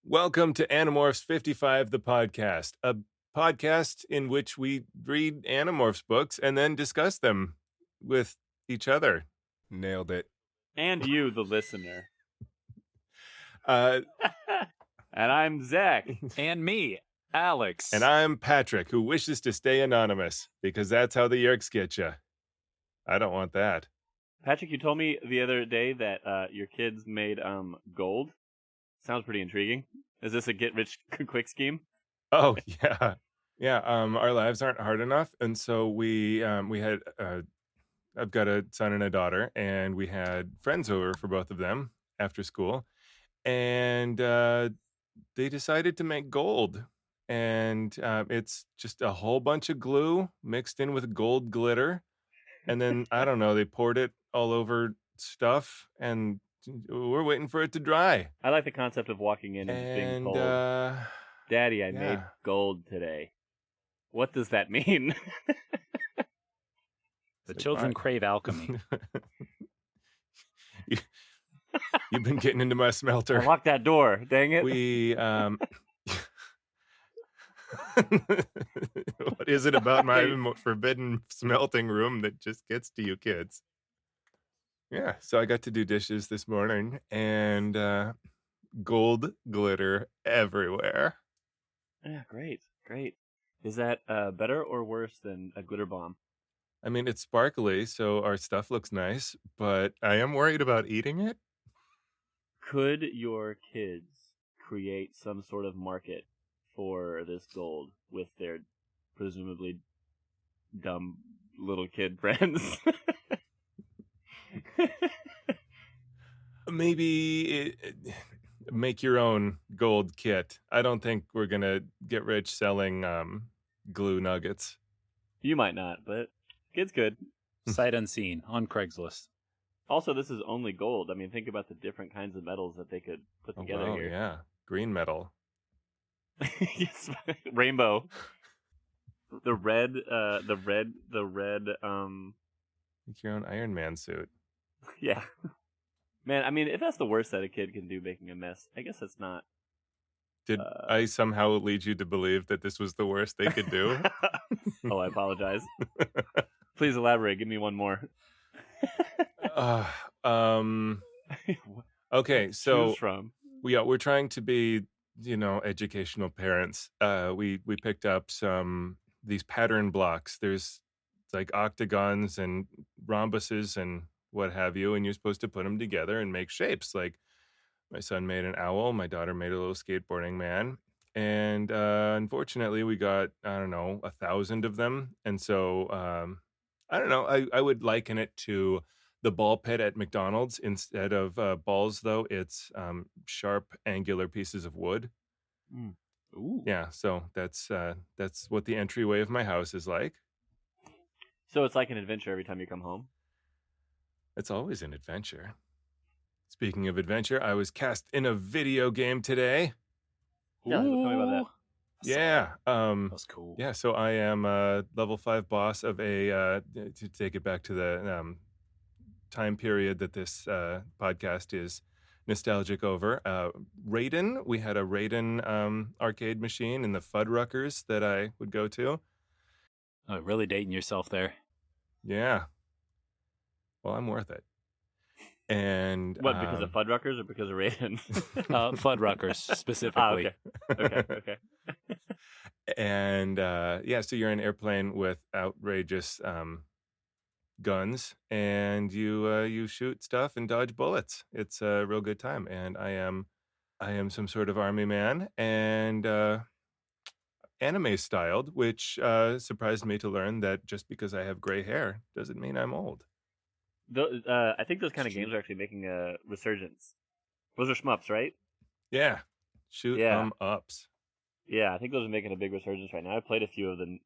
Welcome to Animorphs 55, the podcast, a podcast in which we read Animorphs books and then discuss them with each other. Nailed it. And you, the listener. Uh, And I'm Zach. And me, Alex. and I'm Patrick, who wishes to stay anonymous because that's how the Yeerks get you. I don't want that. Patrick, you told me the other day that your kids made gold. Sounds pretty intriguing. Is this a get-rich-quick scheme? Oh, yeah. Yeah, our lives aren't hard enough, and so we had I've got a son and a daughter, and we had friends over for both of them after school, and they decided to make gold, and it's just a whole bunch of glue mixed in with gold glitter, and then I don't know, they poured it all over stuff, and we're waiting for it to dry. I like the concept of walking in and just being told, Daddy, I made gold today. What does that mean? The children crave alchemy. You've been getting into my smelter. Lock that door, dang it. We what is it about my forbidden smelting room that just gets to you kids? Yeah, so I got to do dishes this morning, and gold glitter everywhere. Yeah, great. Is that better or worse than a glitter bomb? I mean, it's sparkly, so our stuff looks nice, but I am worried about eating it. Could your kids create some sort of market for this gold with their presumably dumb little kid friends? Maybe make your own gold kit. I don't think we're gonna get rich selling glue nuggets. You might not, but kids could. Sight unseen on Craigslist. Also, this is only gold. I mean, think about the different kinds of metals that they could put together here. Yeah, green metal. Yes, rainbow. The red. Make your own Iron Man suit. Yeah. Man, I mean, if that's the worst that a kid can do, making a mess, I guess it's not. Did I somehow lead you to believe that this was the worst they could do? Oh, I apologize. Please elaborate. Give me one more. Okay, so from. we're trying to be, educational parents. We picked up these pattern blocks. There's like octagons and rhombuses and what have you, and you're supposed to put them together and make shapes. Like my son made an owl, my daughter made a little skateboarding man, and unfortunately we got 1,000 of them, and so I don't know. I would liken it to the ball pit at McDonald's. Instead of balls, though, it's sharp, angular pieces of wood. Ooh. Yeah, so that's what the entryway of my house is like. So it's like an adventure every time you come home? It's always an adventure. Speaking of adventure, I was cast in a video game today. Yeah, tell me about that. Yeah, that was cool. Yeah, so I am a level 5 boss of to take it back to the time period that this podcast is nostalgic over. Raiden, we had a Raiden arcade machine in the Fuddruckers that I would go to. Oh, really dating yourself there. Yeah. Well, I'm worth it. And what, because of Fuddruckers or because of Raiden? Fuddruckers specifically. Okay. And so you're in an airplane with outrageous guns, and you shoot stuff and dodge bullets. It's a real good time, and I am some sort of army man, and anime styled, which surprised me to learn that just because I have gray hair doesn't mean I'm old. I think those kind of games are actually making a resurgence. Those are shmups, right? Yeah, shoot 'em ups. Yeah, I think those are making a big resurgence right now. I played a few of the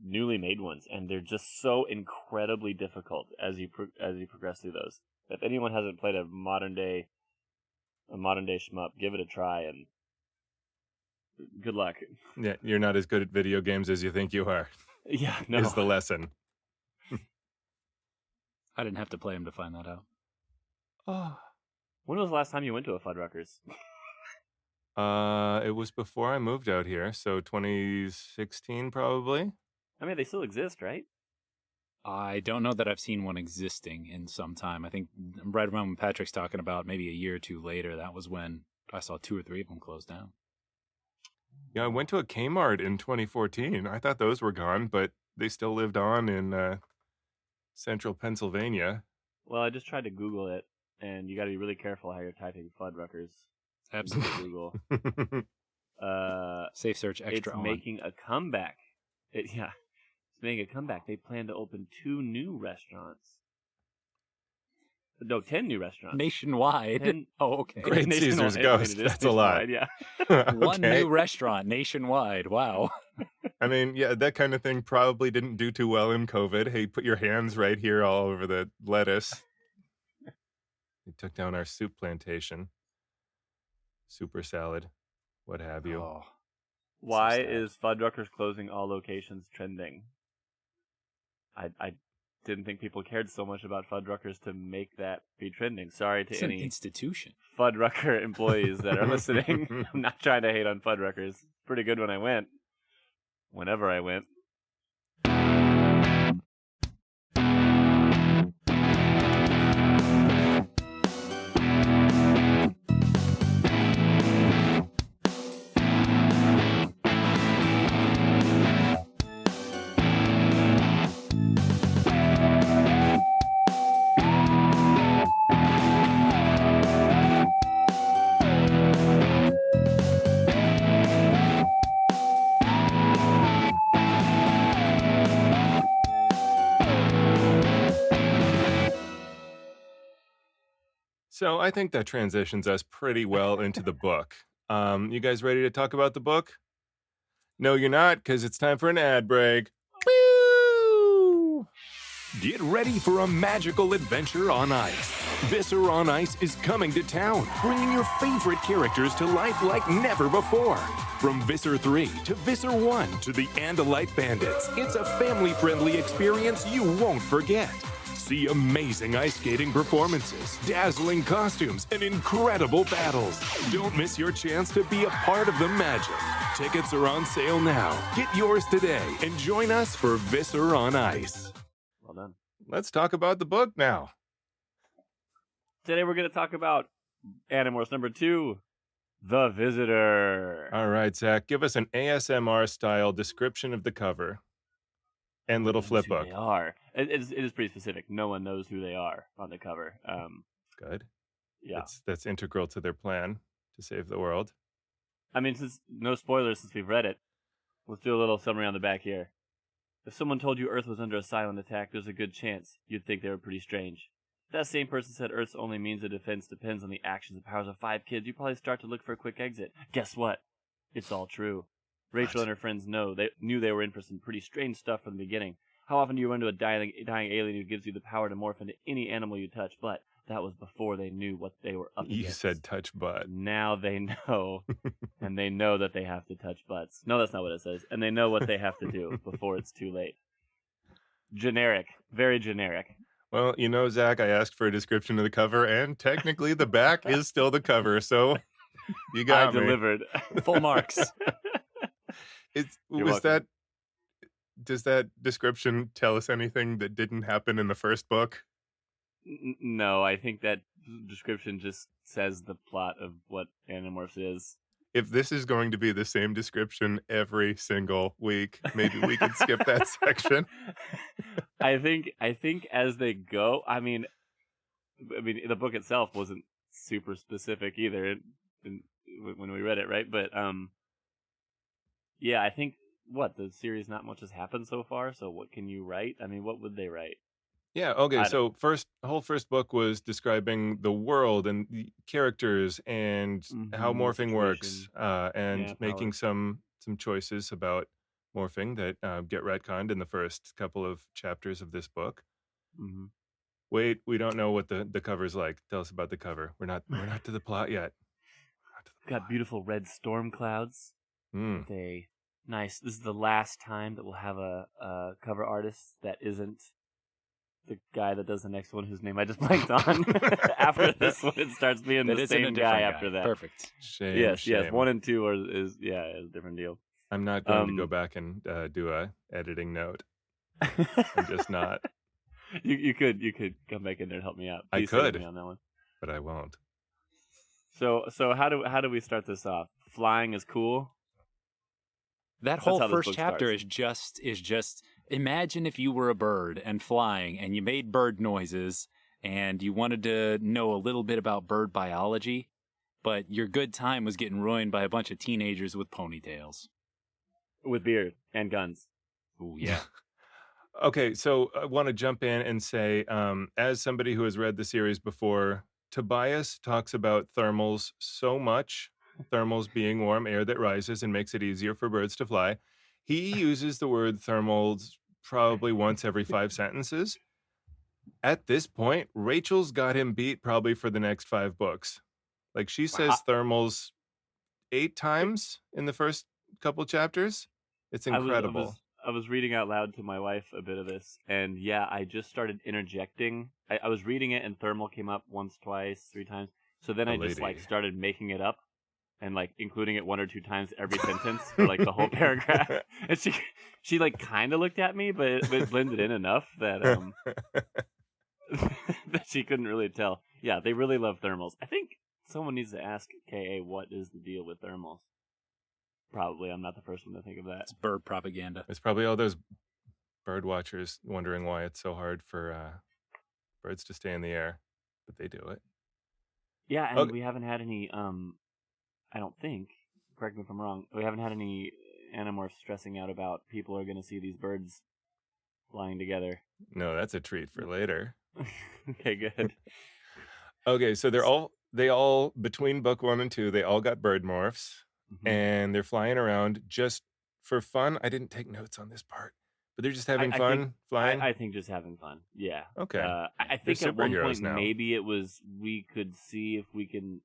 newly made ones, and they're just so incredibly difficult as you progress through those. If anyone hasn't played a modern day shmup, give it a try, and good luck. Yeah, you're not as good at video games as you think you are. Yeah, no. Is the lesson. I didn't have to play him to find that out. Oh. When was the last time you went to a Fuddruckers? It was before I moved out here, so 2016 probably. I mean, they still exist, right? I don't know that I've seen one existing in some time. I think right around when Patrick's talking about maybe a year or two later, that was when I saw 2 or 3 of them close down. Yeah, I went to a Kmart in 2014. I thought those were gone, but they still lived on in central Pennsylvania. Well, I just tried to Google it, and you got to be really careful how you're typing Fuddruckers Absolutely. into Google. Safe search extra It's on. making a comeback. It's making a comeback. They plan to open 2 new restaurants. No, 10 new restaurants. Nationwide. 10 Oh, okay. Great Caesar's Ghost. That's a lot. Yeah. One new restaurant nationwide. Wow. I mean, yeah, that kind of thing probably didn't do too well in COVID. Hey, put your hands right here all over the lettuce. They took down our soup plantation. Super salad, what have you. Oh, Why so sad. is Fuddruckers closing all locations trending? I didn't think people cared so much about Fuddruckers to make that be trending. Sorry to It's any an institution. Fuddrucker employees that are listening. I'm not trying to hate on Fuddruckers. Pretty good when I went. Whenever I went. So I think that transitions us pretty well into the book. You guys ready to talk about the book? No, you're not, because it's time for an ad break. Woo! Get ready for a magical adventure on ice. Visser on Ice is coming to town, bringing your favorite characters to life like never before. From Visser 3 to Visser 1 to the Andalite Bandits, it's a family-friendly experience you won't forget. See amazing ice skating performances, dazzling costumes, and incredible battles. Don't miss your chance to be a part of the magic. Tickets are on sale now. Get yours today and join us for Visser on Ice. Well done. Let's talk about the book now. Today we're going to talk about Animorphs number 2, The Visitor. All right, Zach, give us an ASMR-style description of the cover and little flip book. They are. It is pretty specific. No one knows who they are on the cover. Good. Yeah. That's integral to their plan to save the world. I mean, since no spoilers since we've read it, let's do a little summary on the back here. If someone told you Earth was under a silent attack, there's a good chance you'd think they were pretty strange. If that same person said Earth's only means of defense depends on the actions and powers of 5 kids, you'd probably start to look for a quick exit. Guess what? It's all true. Rachel and her friends knew they were in for some pretty strange stuff from the beginning. How often do you run into a dying alien who gives you the power to morph into any animal you touch? But that was before they knew what they were up against. You said touch butt. Now they know, and they know that they have to touch butts. No, that's not what it says. And they know what they have to do before it's too late. Generic. Very generic. Well, you know, Zach, I asked for a description of the cover, and technically the back is still the cover, so you got me. Delivered. Full marks. Does that description tell us anything that didn't happen in the first book? No, I think that description just says the plot of what Animorphs is. If this is going to be the same description every single week, maybe we could skip that section. I think as they go, I mean, the book itself wasn't super specific either when we read it, right? But yeah, I think the series not much has happened so far. So what can you write? I mean, what would they write? Yeah, okay, so the whole first book was describing the world and the characters and how morphing works, and making some choices about morphing that get retconned in the first couple of chapters of this book. Mm-hmm. Wait, we don't know what the cover's like. Tell us about the cover. We're not to the plot yet. Got beautiful red storm clouds. Nice. This is the last time that we'll have a cover artist that isn't the guy that does the next one, whose name I just blanked on. After this one, it starts being That the isn't a same different guy after that. Perfect. Shame. Yes, shame. 1 and 2 is a different deal. I'm not going to go back and do a editing note. I'm just not. You could come back in there and help me out. I Please save could. me on that one. But I won't. So how do we start this off? Flying is cool. That whole first chapter is just imagine if you were a bird and flying and you made bird noises and you wanted to know a little bit about bird biology, but your good time was getting ruined by a bunch of teenagers with ponytails. With beard and guns. Ooh, yeah. Okay, so I want to jump in and say, as somebody who has read the series before, Tobias talks about thermals so much, thermals being warm air that rises and makes it easier for birds to fly. He uses the word thermals probably once every 5 sentences. At this point, Rachel's got him beat probably for the next 5 books. Like, she says thermals 8 times in the first couple chapters. It's incredible. I was reading out loud to my wife a bit of this, and yeah, I just started interjecting. I was reading it, and thermal came up once, twice, 3 times. So then I just like started making it up, and like including it 1 or 2 times every sentence for like the whole paragraph. And she like kind of looked at me, but it blended in enough that that she couldn't really tell. Yeah, they really love thermals. I think someone needs to ask KA what is the deal with thermals. Probably. I'm not the first one to think of that. It's bird propaganda. It's probably all those bird watchers wondering why it's so hard for birds to stay in the air, but they do it. Yeah, and we haven't had any, I don't think, correct me if I'm wrong, we haven't had any Animorphs stressing out about people are going to see these birds flying together. No, that's a treat for later. Okay, good. Okay, so they all, between book 1 and 2, they all got bird morphs. Mm-hmm. And they're flying around just for fun. I didn't take notes on this part, but they're just having fun flying. I think just having fun. Yeah. Okay. I think at one point maybe it was we could see if we can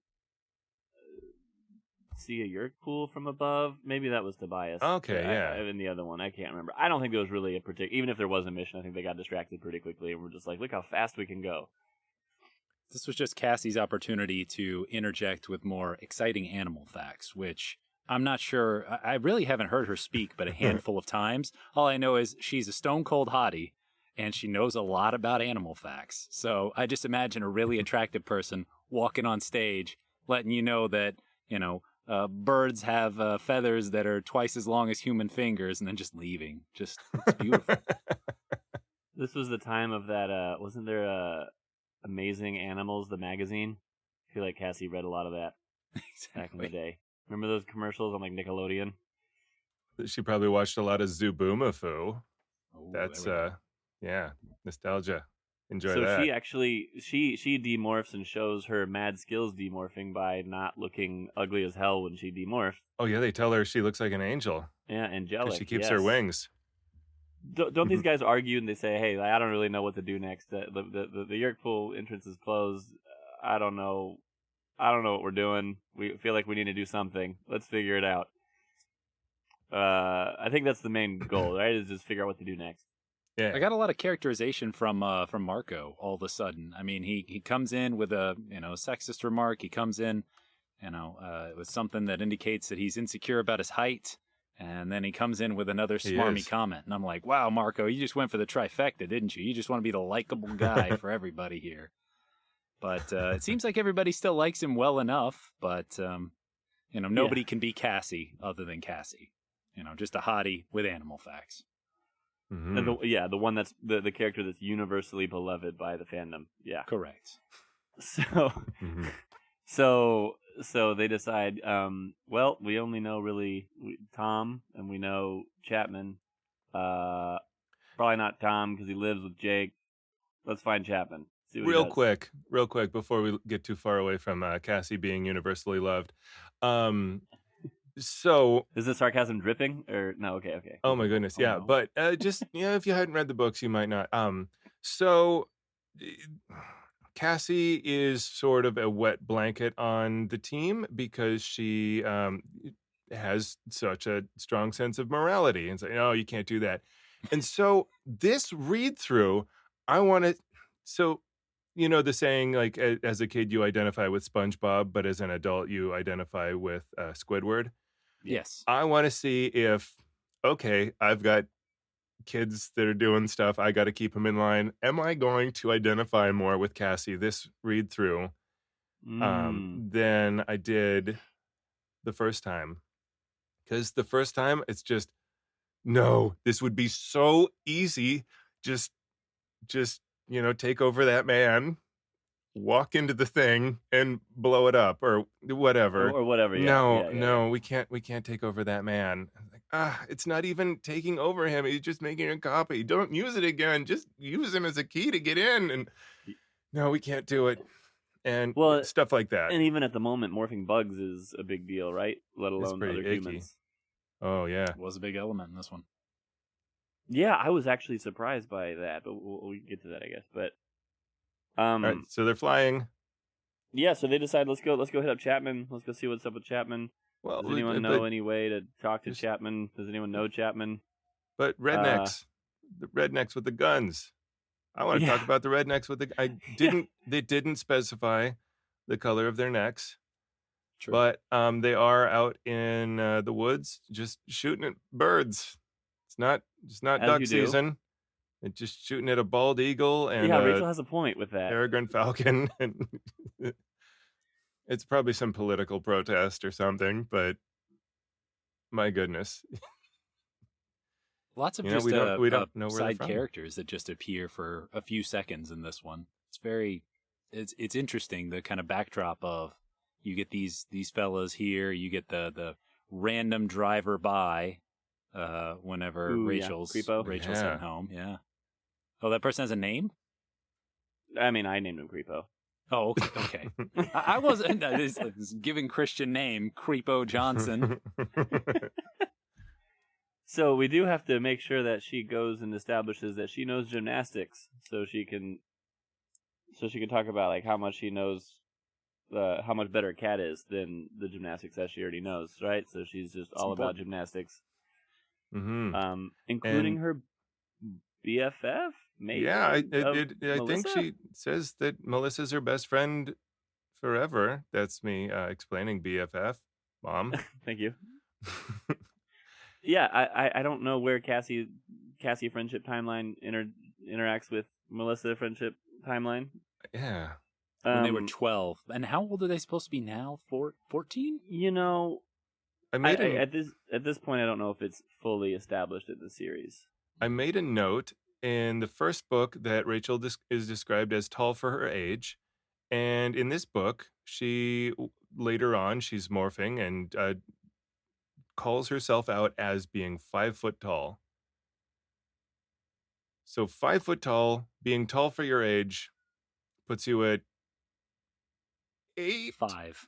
see a Yeerk pool from above. Maybe that was Tobias. Okay, yeah. And the other one, I can't remember. I don't think there was really a particular. Even if there was a mission, I think they got distracted pretty quickly, and we're just like, look how fast we can go. This was just Cassie's opportunity to interject with more exciting animal facts, which I'm not sure. I really haven't heard her speak, but a handful of times. All I know is she's a stone cold hottie, and she knows a lot about animal facts. So I just imagine a really attractive person walking on stage, letting you know that, birds have feathers that are twice as long as human fingers, and then just leaving. It's beautiful. This was the time of that, wasn't there Amazing Animals, the magazine? I feel like Cassie read a lot of that back in the day. Remember those commercials on like Nickelodeon? She probably watched a lot of Zooboomafu. Oh, that's nostalgia. Enjoy so that. So she actually she demorphs and shows her mad skills demorphing by not looking ugly as hell when she demorphs. Oh yeah, they tell her she looks like an angel. Yeah, angelic. She keeps her wings. Don't these guys argue and they say, "Hey, I don't really know what to do next. The Yeerk pool entrance is closed. I don't know what we're doing. We feel like we need to do something. Let's figure it out." I think that's the main goal, right? Is just figure out what to do next. Yeah, I got a lot of characterization from Marco all of a sudden. I mean, he comes in with a sexist remark. He comes in, with something that indicates that he's insecure about his height. And then he comes in with another smarmy comment. And I'm like, wow, Marco, you just went for the trifecta, didn't you? You just want to be the likable guy for everybody here. But it seems like everybody still likes him well enough. But, nobody can be Cassie other than Cassie. Just a hottie with animal facts. Mm-hmm. And the one that's the character that's universally beloved by the fandom. Yeah. Correct. So they decide, we only know really Tom and we know Chapman. Probably not Tom because he lives with Jake. Let's find Chapman. See what real quick, before we get too far away from Cassie being universally loved. So is the sarcasm dripping or no? Okay. Oh my goodness, yeah. No. But just if you hadn't read the books, you might not. So Cassie is sort of a wet blanket on the team because she has such a strong sense of morality and say, "No, you can't do that." And so this read through, I want to. So, you know the saying, like as a kid you identify with SpongeBob, but as an adult you identify with Squidward. Yeah. Yes. I want to see if, okay, I've got kids that are doing stuff. I got to keep them in line. Am I going to identify more with Cassie this read through than I did the first time? Because the first time it's just, no, this would be so easy. Just, take over that man, walk into the thing and blow it up or whatever. Or whatever. No, Yeah. we can't take over that man. Like, it's not even taking over him. He's just making a copy. Don't use it again. Just use him as a key to get in. And no, we can't do it. And Well, stuff like that. and even at the moment, morphing bugs is a big deal, right? Let It's alone pretty other icky. humans. Oh yeah. It was a big element in this one. Yeah, I was actually surprised by that, but we'll get to that, I guess. But All right, so they're flying. yeah, so they decide let's go hit up Chapman. Let's go see what's up with Chapman. Well, Does anyone know any way to talk to just- Chapman? Does anyone know Chapman? But rednecks, the rednecks with the guns. I want to talk about the rednecks with the. They didn't specify the color of their necks. True. But they are out in the woods, just shooting at birds. It's not As duck you do. season. They're just shooting at a bald eagle and Yeah, a Rachel has a point with that. peregrine falcon. And it's probably some political protest or something. But my goodness, Lots of You know, just we don't know where they're side from. characters that just appear for a few seconds in this one. It's interesting, the kind of backdrop of you get these fellas here, you get the random driver by whenever Ooh, yeah, Rachel's Creepo. heading home. Yeah. Oh, that person has a name? I mean, I named him Creepo. Oh, okay. I wasn't I was giving Christian name Creepo Johnson. So we do have to make sure that she goes and establishes that she knows gymnastics, so she can talk about like how much she knows, how much better Cat is than the gymnastics that she already knows, right? So she's just all about gymnastics, including her BFF. Maybe. Yeah, I think Melissa? she says that Melissa's her best friend forever. That's me explaining BFF, Mom. Thank you. Yeah, I don't know where Cassie friendship timeline interacts with Melissa friendship timeline. Yeah. When they were 12. And how old are they supposed to be now? 14? You know, I at this point, I don't know if it's fully established in the series. I made a note in the first book that Rachel is described as tall for her age, and in this book, later on she's morphing and calls herself out as being 5 foot tall. So 5 foot tall, being tall for your age, puts you at 8. 5.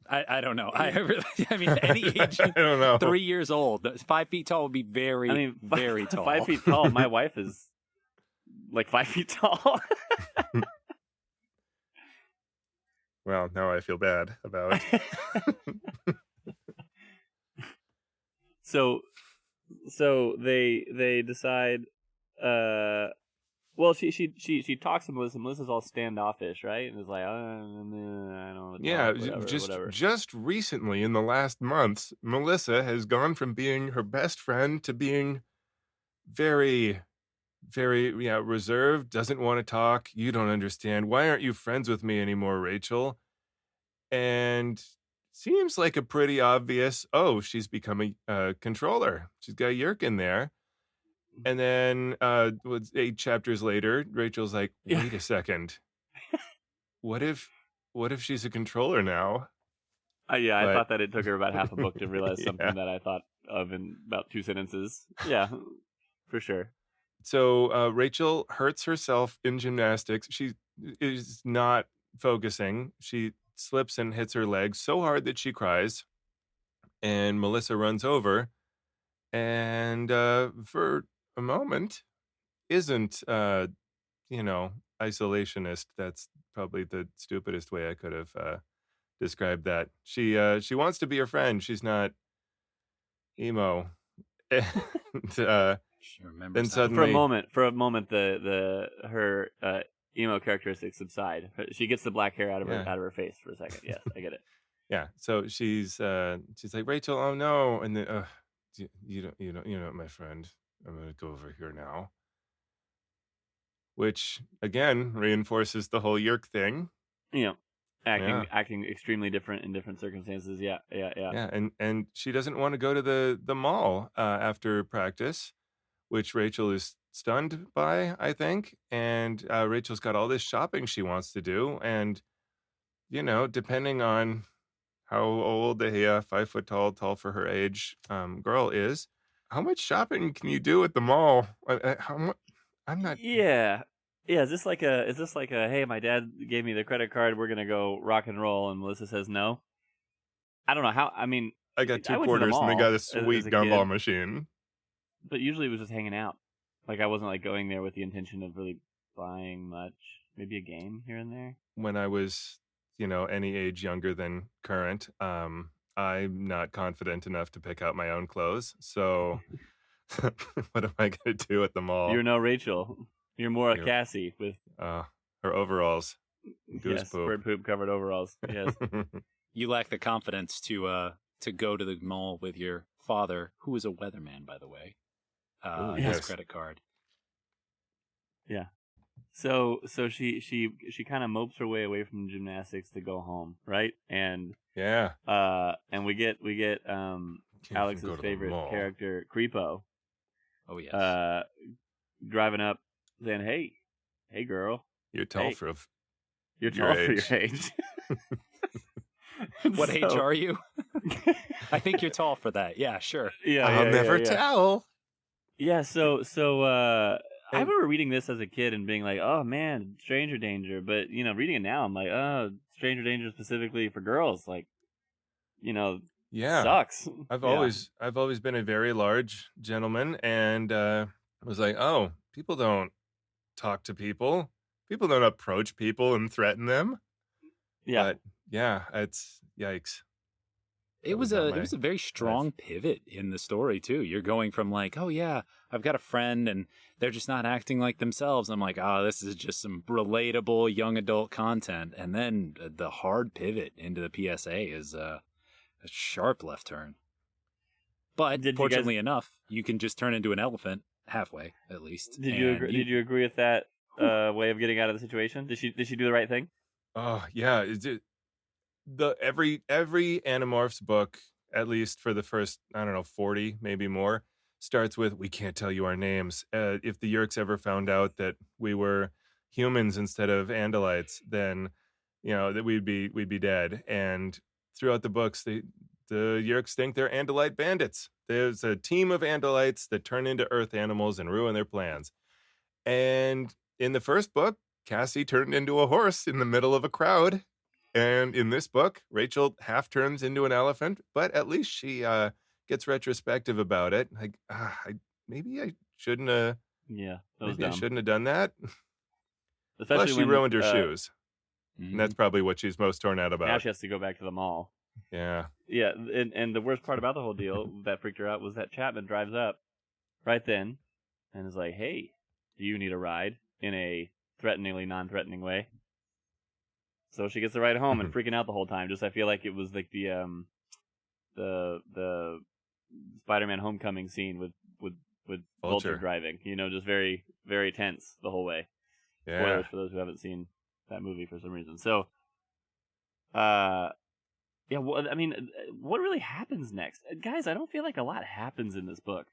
I don't know. I mean, any age. I don't know. 3 years old. 5 feet tall would be very, very tall. 5 feet tall. My wife is like 5 feet tall. Well, now I feel bad about. So they decide. Well, she talks to Melissa. Melissa's all standoffish, right? And is like, I don't know. Yeah, whatever. just recently in the last months, Melissa has gone from being her best friend to being very, very reserved. Doesn't want to talk. You don't understand. Why aren't you friends with me anymore, Rachel? And seems like a pretty obvious. Oh, she's becoming a controller. She's got Yeerk in there. And then 8 chapters later, Rachel's like, wait a second. What if she's a controller now? I thought that it took her about half a book to realize something that I thought of in about 2 sentences. Yeah, for sure. So Rachel hurts herself in gymnastics. She is not focusing. She slips and hits her leg so hard that she cries. And Melissa runs over and for a moment isn't isolationist. That's probably the stupidest way I could have described that. She wants to be her friend. She's not emo. And She remembers Then how to- suddenly, For a moment, her emo characteristics subside. She gets the black hair out of yeah, her face for a second. Yes, I get it. yeah. So she's like, Rachel, oh no, and then you know, my friend, I'm gonna go over here now, which again reinforces the whole Yeerk thing. You know, Yeah, acting extremely different in different circumstances. Yeah, yeah, yeah. yeah, and she doesn't want to go to the mall after practice, which Rachel is stunned by, I think. And Rachel's got all this shopping she wants to do, and you know, depending on how old the 5 foot tall for her age girl is, how much shopping can you do at the mall? How much? I'm not. Yeah. Yeah, is this like a hey, my dad gave me the credit card, we're gonna go rock and roll, and Melissa says no? I don't know how. I mean, I got I two went to the quarters, and they mall got a as sweet a gumball kid, machine. but usually it was just hanging out. Like I wasn't like going there with the intention of really buying much. Maybe a game here and there. When I was, you know, any age younger than current, I'm not confident enough to pick out my own clothes. So, what am I going to do at the mall? You're no Rachel. You're more a You're, Cassie with her overalls, goose yes, poop. bird poop covered overalls. Yes. You lack the confidence to go to the mall with your father, who is a weatherman, by the way. Ooh, His yes. credit card. Yeah. So she kind of mopes her way away from gymnastics to go home, right? And Yeah. and we get Can't Alex's go to the favorite mall. character, Creepo, Oh, yes. driving up saying, "Hey girl, You're tall Hey. for you're Your tall for age." your age." What age So- are you? I think you're tall for that. Yeah, sure. Yeah, I'll yeah, never yeah, yeah. tell. Yeah, so I And- remember reading this as a kid and being like, "Oh man, stranger danger." But you know, reading it now, I'm like, "Oh, stranger danger specifically for girls." Like, you know, Yeah. sucks. I've Yeah. always been a very large gentleman, and was like, oh, people don't talk to people. People don't approach people and threaten them. Yeah. But yeah, it's yikes. It That was was not a very strong pivot in the story too. You're going from like, oh yeah, I've got a friend and they're just not acting like themselves. I'm like, oh, this is just some relatable young adult content. And then the hard pivot into the PSA is a sharp left turn. But Did you fortunately enough, you can just turn into an elephant halfway at least. Did you And agree? Did you agree with that way of getting out of the situation? Did she do the right thing? Oh yeah, every Animorphs book, at least for the first, I don't know, 40, maybe more, starts with, we can't tell you our names. If the Yeerks ever found out that we were humans instead of Andalites, then you know that we'd be dead. And throughout the books, the Yeerks think they're Andalite bandits. There's a team of Andalites that turn into earth animals and ruin their plans. And in the first book, Cassie turned into a horse in the middle of a crowd. And in this book, Rachel half turns into an elephant, but at least she gets retrospective about it. Like, maybe I shouldn't have. Yeah, that was Maybe I dumb. shouldn't have done that. Especially Plus, she when ruined her shoes, Mhm. and that's probably what she's most torn out now about. she has to go back to the mall. Yeah. Yeah, and the worst part about the whole deal that freaked her out was that Chapman drives up right then and is like, "Hey, do you need a ride?" in a threateningly non-threatening way. So she gets the ride home and freaking out the whole time. Just I feel like it was like the Spider-Man Homecoming scene with Vulture driving. You know, just very very tense the whole way. Yeah. Spoilers for those who haven't seen that movie for some reason. So, yeah, well, I mean, what really happens next? Guys, I don't feel like a lot happens in this book.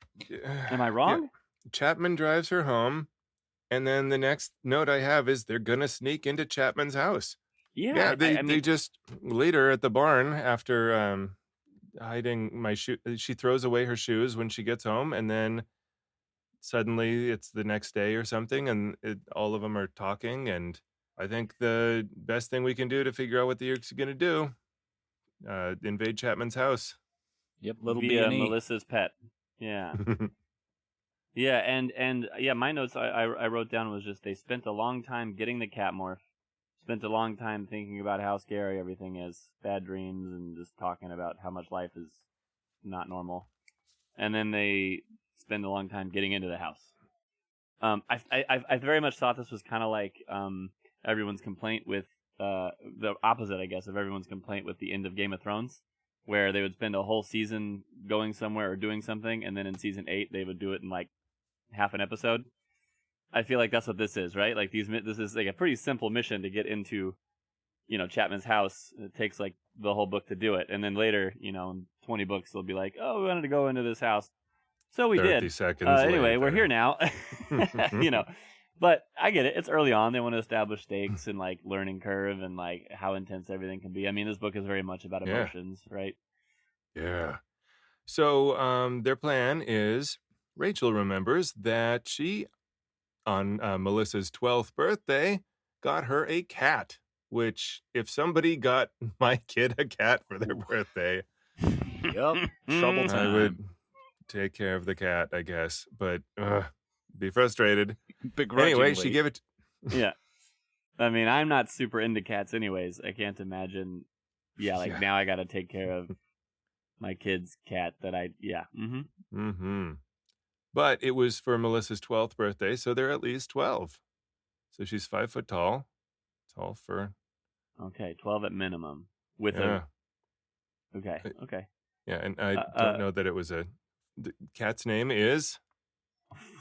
Am I wrong? Yeah. Chapman drives her home, and then the next note I have is they're gonna sneak into Chapman's house. Yeah, They just later at the barn after hiding my shoe. She throws away her shoes when she gets home, and then suddenly it's the next day or something, and all of them are talking. And I think the best thing we can do to figure out what the Yeerks are gonna do, invade Chapman's house. Yep, little via B&E. Melissa's pet. Yeah, yeah, and yeah, my notes I wrote down was just they spent a long time getting the cat morph, spent a long time thinking about how scary everything is, bad dreams, and just talking about how much life is not normal, and then they spend a long time getting into the house. I very much thought this was kind of like everyone's complaint with the opposite, I guess, of everyone's complaint with the end of Game of Thrones, where they would spend a whole season going somewhere or doing something, and then in season 8 they would do it in like half an episode. I feel like that's what this is, right? Like this is like a pretty simple mission to get into, Chapman's house. It takes like the whole book to do it, and then later, in 20 books they'll be like, "Oh, we wanted to go into this house, so we 30 did." seconds Anyway, later. we're here now. But I get it. It's early on. They want to establish stakes and like learning curve and like how intense everything can be. I mean, this book is very much about emotions, right? Yeah. So their plan is Rachel remembers that she, on Melissa's 12th birthday, got her a cat, which if somebody got my kid a cat for their birthday, Yep. Trouble time. I would take care of the cat, I guess, but be frustrated. Anyway, she gave it. Yeah. I mean, I'm not super into cats anyways. I can't imagine. Yeah, like now I got to take care of my kid's cat that But it was for Melissa's 12th birthday, so they're at least 12. So she's 5 foot tall. Tall for. Okay, 12 at minimum. Okay. Yeah, and I don't know that it was the cat's name is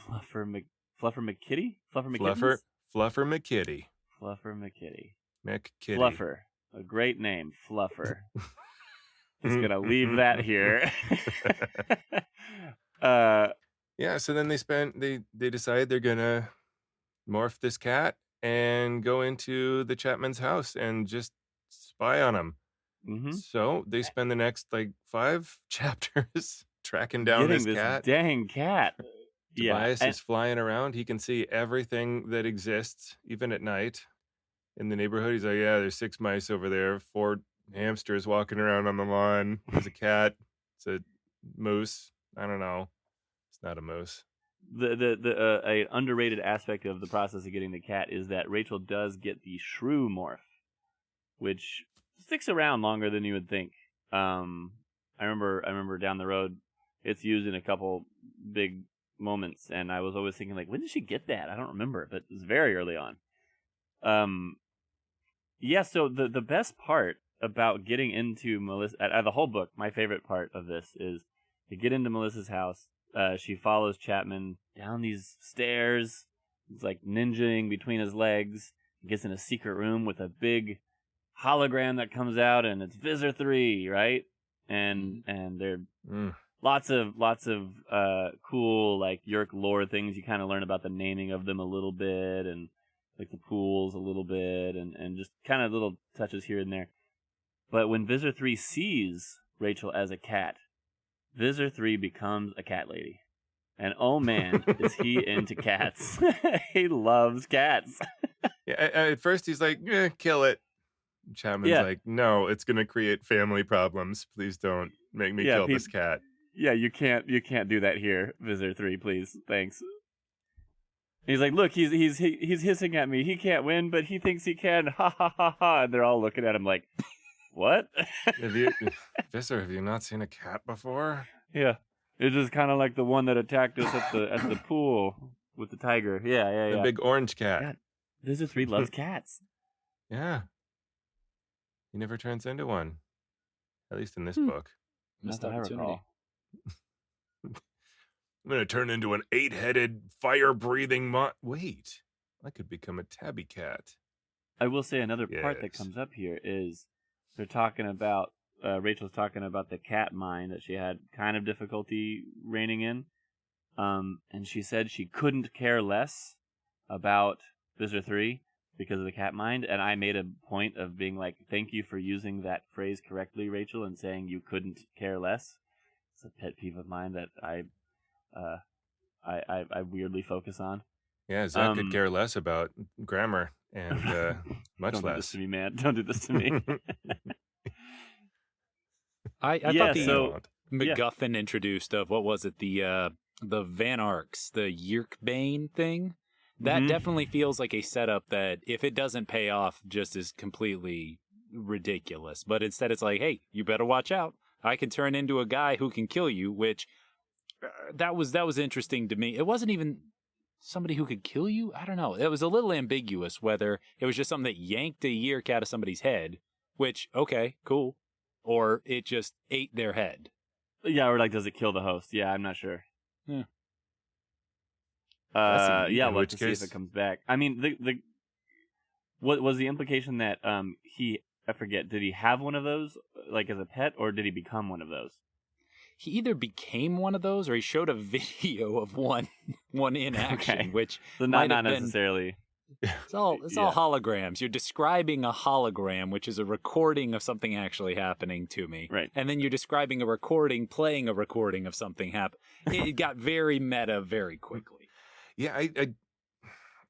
Fluffer McKitty? Fluffer McKitty. Fluffer McKitty. McKitty. Fluffer. A great name, Fluffer. Just gonna leave that here. Yeah, so then they decide they're gonna morph this cat and go into the Chapman's house and just spy on him. Mm-hmm. So they spend the next like 5 chapters tracking down this cat. Dang cat. Tobias is flying around. He can see everything that exists, even at night, in the neighborhood. He's like, yeah, there's 6 mice over there, 4 hamsters walking around on the lawn. There's a cat. It's a moose. I don't know. It's not a moose. A underrated aspect of the process of getting the cat is that Rachel does get the shrew morph, which sticks around longer than you would think. I remember down the road, it's used in a couple big moments, and I was always thinking like, when did she get that? I don't remember, but it was very early on. So the best part about getting into Melissa, out of the whole book, my favorite part of this is to get into Melissa's house. She follows Chapman down these stairs. It's like ninjaing between his legs. He gets in a secret room with a big hologram that comes out, and it's Visser Three, right? And there lots of cool like Yeerk lore things. You kind of learn about the naming of them a little bit, and like the pools a little bit, and just kind of little touches here and there. But when Visser Three sees Rachel as a cat, Visser Three becomes a cat lady. And oh man, is he into cats. He loves cats. Yeah, at first he's like, kill it. Chapman's like, no, it's going to create family problems. Please don't make me kill this cat. Yeah, you can't do that here, Visser Three, please. Thanks. He's like, look, he's hissing at me. He can't win, but he thinks he can. Ha ha ha ha. And they're all looking at him like, what? Visser, have you not seen a cat before? Yeah. It's just kind of like the one that attacked us at the pool with the tiger. Yeah. The big orange cat. God, Visser Three loves cats. Yeah. He never turns into one. At least in this book. Missed Not that I opportunity. I'm going to turn into an 8-headed, fire-breathing Wait. I could become a tabby cat. I will say another part that comes up here is they're talking about, Rachel's talking about the cat mind that she had kind of difficulty reining in. And she said she couldn't care less about Visser Three because of the cat mind. And I made a point of being like, thank you for using that phrase correctly, Rachel, and saying you couldn't care less. It's a pet peeve of mine that I weirdly focus on. Yeah, Zach could care less about grammar and much Don't less. do this to me, man. Don't do this to me. I Yeah, thought the so- MacGuffin introduced of what was it, the Van Arcs, the Yeerk thing. That Mhm. definitely feels like a setup that, if it doesn't pay off, just is completely ridiculous. But instead, it's like, hey, you better watch out. I can turn into a guy who can kill you, which that was interesting to me. It wasn't even somebody who could kill you. I don't know. It was a little ambiguous whether it was just something that yanked a Yeerk out of somebody's head, which, okay, cool, or it just ate their head. Yeah, or like, does it kill the host? Yeah, I'm not sure. Yeah. Yeah, we'll have which to see case- if it comes back. I mean, what was the implication that I forget, did he have one of those like as a pet, or did he become one of those? He either became one of those or he showed a video of one in action, Okay. which So might not have been- necessarily. It's all holograms. You're describing a hologram, which is a recording of something actually happening to me. Right. And then you're describing a recording, playing a recording of something happen. It got very meta very quickly. Yeah,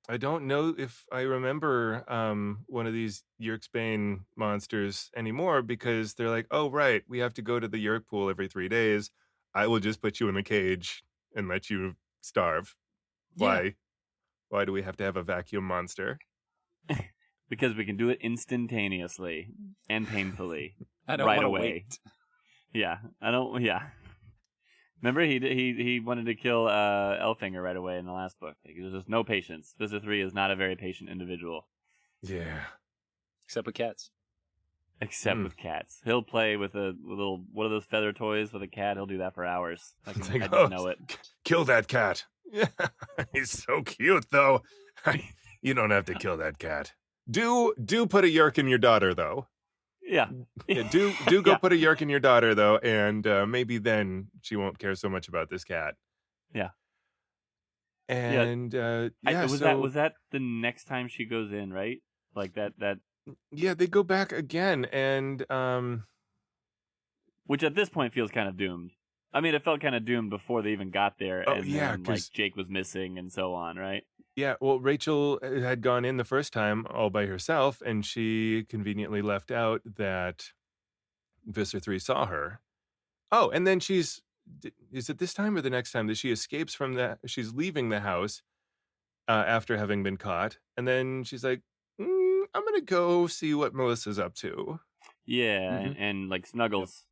I don't know if I remember one of these Yeerksbane monsters anymore, because they're like, oh, right, we have to go to the Yeerk pool every 3 days. I will just put you in a cage and let you starve. Yeah. Why do we have to have a vacuum monster? Because we can do it instantaneously and painfully. I don't right want to away. wait. Yeah, I don't. Yeah. Remember, he wanted to kill Elfinger right away in the last book. Like, there's just no patience. Visser Three is not a very patient individual, Yeah. Except with cats. except with cats. He'll play with a little one of those feather toys with a cat. He'll do that for hours. I It's can like, I just know it. Kill that cat. Yeah, he's so cute, though. You don't have to kill that cat. Do put a Yeerk in your daughter, though. Yeah. Yeah, do go Yeah. put a Yeerk in your daughter, though, and maybe then she won't care so much about this cat. Yeah. And Was that the next time she goes in, right? Like that yeah, they go back again, and which at this point feels kind of doomed. I mean, it felt kind of doomed before they even got there, Oh, and yeah, then, like 'cause- Jake was missing and so on, right? yeah, well, Rachel had gone in the first time all by herself, and she conveniently left out that Visser Three saw her. Oh, and then is it this time or the next time that she escapes from she's leaving the house after having been caught, and then she's like, I'm gonna go see what Melissa's up to. Yeah, Mhm. and like snuggles.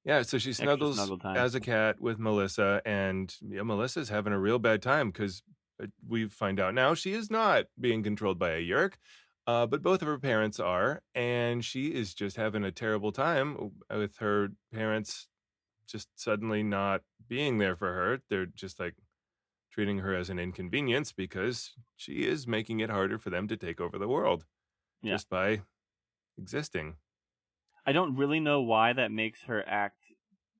Yeah, so she Extra snuggles snuggle time. as a cat with Melissa, and yeah, Melissa's having a real bad time because we find out now she is not being controlled by a Yeerk, but both of her parents are, and she is just having a terrible time with her parents just suddenly not being there for her. They're just like treating her as an inconvenience because she is making it harder for them to take over the world Yeah. just by existing. I don't really know why that makes her act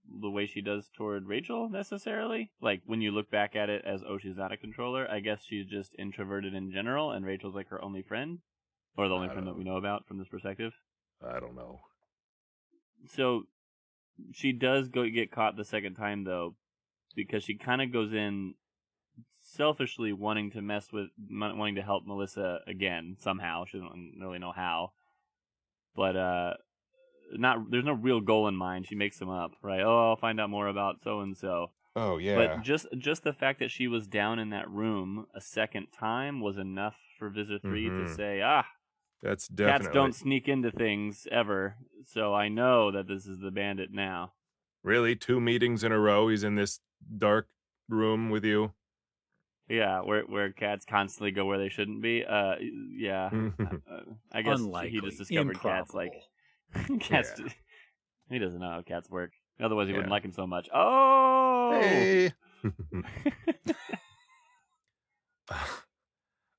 the way she does toward Rachel necessarily. Like when you look back at it as, oh, she's not a controller. I guess she's just introverted in general, and Rachel's like her only friend, or the only friend that we know about from this perspective. I don't know. So she does get caught the second time though, because she kind of goes in selfishly wanting to help Melissa again somehow. She doesn't really know how, but there's no real goal in mind. She makes them up, right? Oh, I'll find out more about so and so. Oh yeah. But just the fact that she was down in that room a second time was enough for Visser Three to say, that's definitely cats don't sneak into things ever, so I know that this is the bandit now. Really 2 meetings in a row. He's in this dark room with you. Yeah, where cats constantly go where they shouldn't be. Yeah. I guess Unlikely. he just discovered cats like cats. Yeah. He doesn't know how cats work. Otherwise, he wouldn't Yeah. like him so much. Oh. Hey.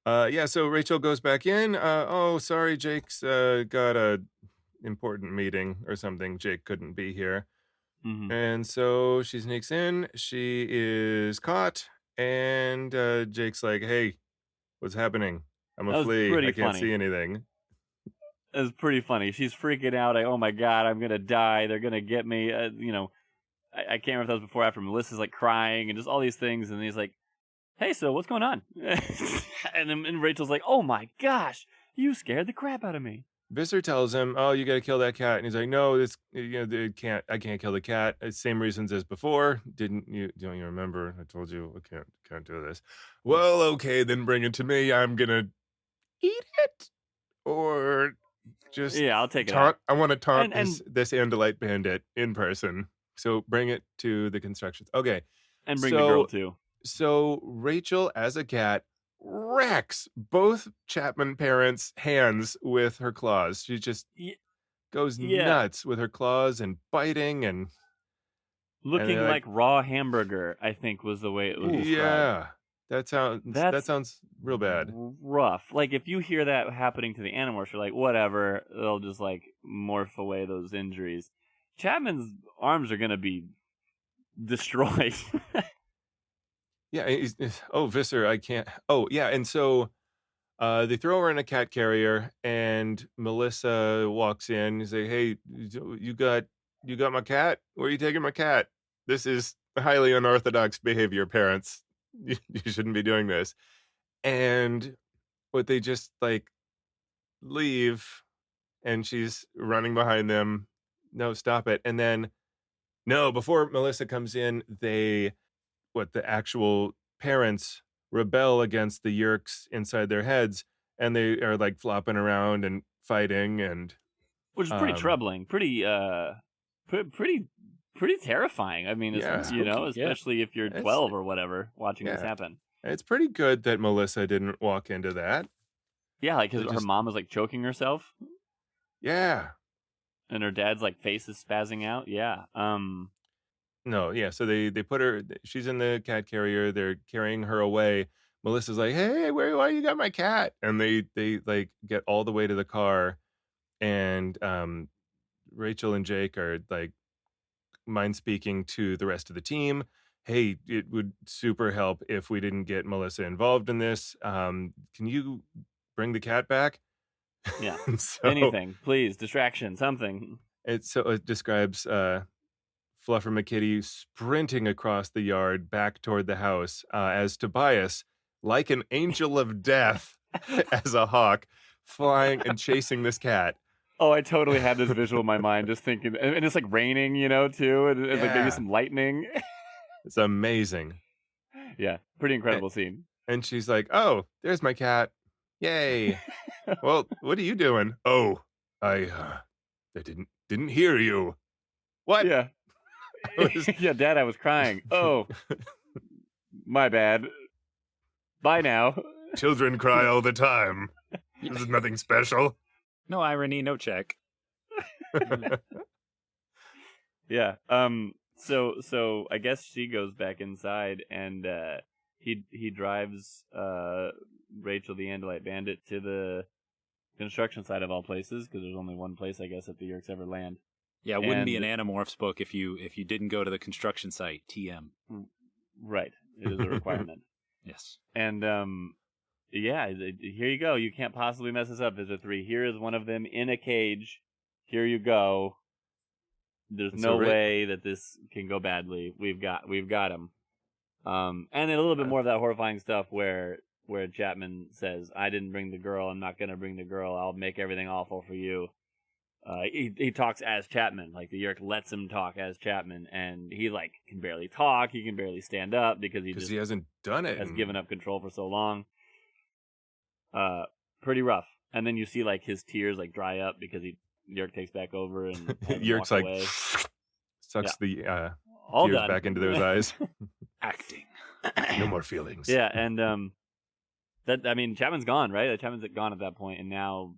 Yeah, so Rachel goes back in. Oh, sorry, Jake's got a important meeting or something. Jake couldn't be here. Mhm. And so she sneaks in. She is caught. And Jake's like, hey, what's happening? I'm That a was flea. pretty I can't funny. see anything. It was pretty funny. She's freaking out. Like, oh my god, I'm gonna die. They're gonna get me. I can't remember if that was before or after. Melissa's like crying and just all these things, and he's like, "Hey, so what's going on?" and Rachel's like, "Oh my gosh, you scared the crap out of me." Visser tells him, "Oh, you got to kill that cat," and he's like, "No, I can't kill the cat. Same reasons as before. Don't you remember? I told you I can't do this. Well, okay, then bring it to me. I'm gonna eat it, or just Yeah, I'll take it. taunt. I want to taunt And- this Andalite bandit in person. So bring it to the constructions. Okay, And bring the girl too. So Rachel, as a cat, wrecks both Chapman parents' hands with her claws. She just goes Yeah. nuts with her claws and biting and Looking they're like raw hamburger, I think was the way it was described. yeah, that sounds real bad. Rough. Like if you hear that happening to the Animorphs, you're like, whatever. They'll just like morph away those injuries. Chapman's arms are gonna be destroyed. Yeah, oh Visser, I can't. Oh yeah, and so they throw her in a cat carrier, and Melissa walks in and say, "Hey, you got my cat? Where are you taking my cat? This is highly unorthodox behavior, parents. You shouldn't be doing this." And what they just like leave, and she's running behind them. No, stop it! And then no, before Melissa comes in, the actual parents rebel against the Yeerks inside their heads, and they are like flopping around and fighting, and which is pretty troubling, pretty terrifying. I mean, yeah, especially if you're 12 or whatever watching this happen. It's pretty good that Melissa didn't walk into that. Yeah, like her mom was like choking herself. Yeah, and her dad's like face is spazzing out. Yeah. No, yeah. So they put her. She's in the cat carrier. They're carrying her away. Melissa's like, "Hey, why you got my cat?" And they like get all the way to the car, and Rachel and Jake are like mind speaking to the rest of the team. Hey, it would super help if we didn't get Melissa involved in this. Can you bring the cat back? Yeah. Anything, please. Distraction, something. It describes Fluffer McKitty sprinting across the yard back toward the house as Tobias, like an angel of death, as a hawk, flying and chasing this cat. Oh, I totally had this visual in my mind, just thinking, and it's like raining, too, and like maybe some lightning. It's amazing. Yeah, pretty incredible scene. And she's like, "Oh, there's my cat. Yay." Well, what are you doing? "Oh, I didn't hear you." What? Yeah. Yeah, Dad, I was crying. Oh, my bad. Bye now. Children cry all the time. This is nothing special. No irony, no check. Yeah. So I guess she goes back inside, and he drives Rachel the Andalite Bandit to the construction site of all places, because there's only one place, I guess, that the Yeerks ever land. Yeah, it wouldn't be an Animorphs book if you didn't go to the construction site. TM. Right. It is a requirement. Yes. And yeah, here you go. You can't possibly mess this up, Visser Three. Here is one of them in a cage. Here you go. There's no way that this can go badly. We've got him. And then a little bit more of that horrifying stuff where Chapman says, "I didn't bring the girl. I'm not gonna bring the girl. I'll make everything awful for you." He talks as Chapman, like the Yeerk lets him talk as Chapman, and he like can barely talk. He can barely stand up because he hasn't done it. Has given up control for so long. Pretty rough. And then you see like his tears like dry up because Yeerk takes back over and Yeerk's like away. sucks the all tears done. back into those eyes. Acting. No more feelings. Yeah, and Chapman's gone, right? Chapman's gone at that point, and now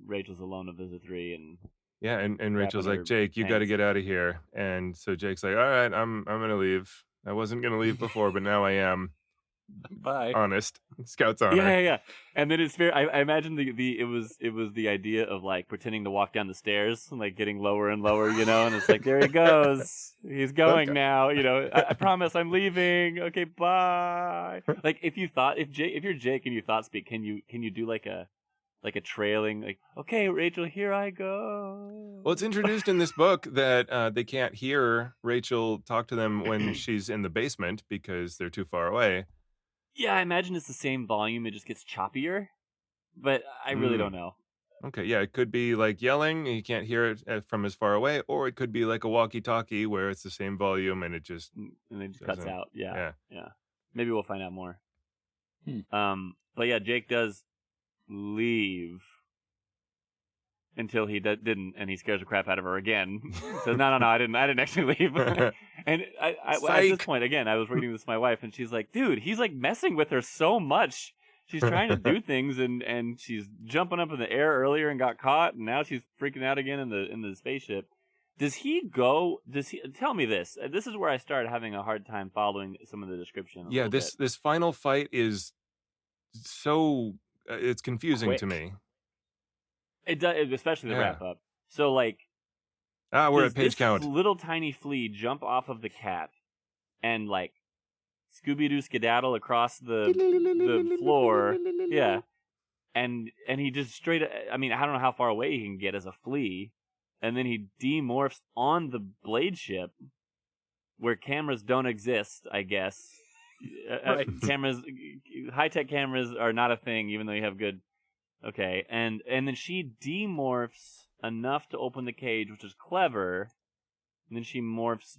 Rachel's alone with Visser Three, and yeah, and Rachel's like, "Jake, you got to get out of here." And so Jake's like, "All right, I'm gonna leave. I wasn't gonna leave before, but now I am." Bye. Honest. Scout's honor. Yeah. And then it's fair. I imagine it was the idea of like pretending to walk down the stairs, like getting lower and lower, and it's like, there he goes. He's going now. I promise I'm leaving. Okay, bye. Like if you're Jake and you thought speak, can you do like a trailing, like, okay, Rachel, here I go. Well, it's introduced in this book that they can't hear Rachel talk to them when she's in the basement because they're too far away. Yeah, I imagine it's the same volume. It just gets choppier, but I really don't know. Okay, yeah, it could be like yelling, and you can't hear it from as far away, or it could be like a walkie-talkie where it's the same volume and it just cuts out. Yeah. Maybe we'll find out more. But yeah, Jake does leave until he didn't, and he scares the crap out of her again. So no, I didn't actually leave. And And at this Psych. point, again, I was reading this to my wife, and she's like, dude, he's like messing with her so much. She's trying to do things, and she's jumping up in the air earlier and got caught, and now she's freaking out again in the spaceship. Does he tell me this? This is where I started having a hard time following some of the description. Yeah, this final fight is so it's confusing to me. It does, especially the wrap up. So like, we're at page count. This little tiny flea jump off of the cat and like Scooby-Doo skedaddle across the floor. Yeah. And he just straight, I mean, I don't know how far away he can get as a flea. And then he demorphs on the blade ship where cameras don't exist, I guess. Right. Cameras, high-tech cameras are not a thing, even though you have good. Okay. And then she demorphs enough to open the cage, which is clever. And then she morphs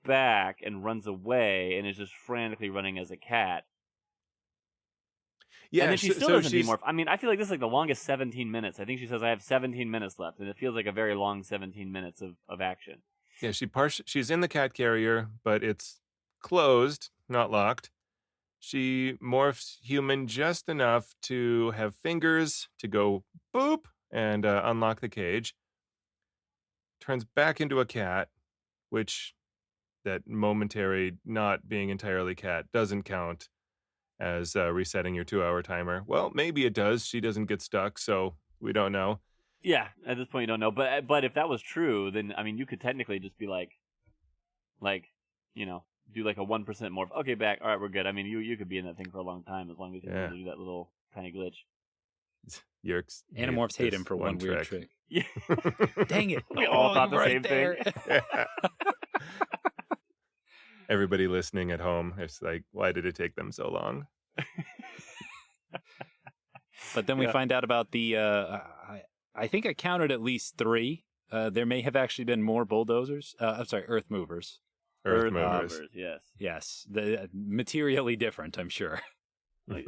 back and runs away and is just frantically running as a cat. Yeah, and then she still doesn't demorph. I mean, I feel like this is like the longest 17 minutes. I think she says I have 17 minutes left, and it feels like a very long 17 minutes of action. Yeah, she's in the cat carrier, but it's closed, not locked. She morphs human just enough to have fingers to go boop and unlock the cage. Turns back into a cat, which that momentary not being entirely cat doesn't count as resetting your 2-hour timer. Well, maybe it does. She doesn't get stuck, so we don't know. Yeah, at this point you don't know. But if that was true, then I mean you could technically just be like, you know, do like a 1% morph. Okay, back. All right, we're good. I mean you could be in that thing for a long time as long as you know to do that little tiny glitch. Yeerk's Animorphs hate him for one weird trick. Yeah. Dang it! We all thought the same thing. Everybody listening at home, it's like, why did it take them so long? But then we find out about the, I think I counted at least 3. There may have actually been more bulldozers. I'm sorry, earth movers. Earth movers. Yes. Yes. Materially different, I'm sure.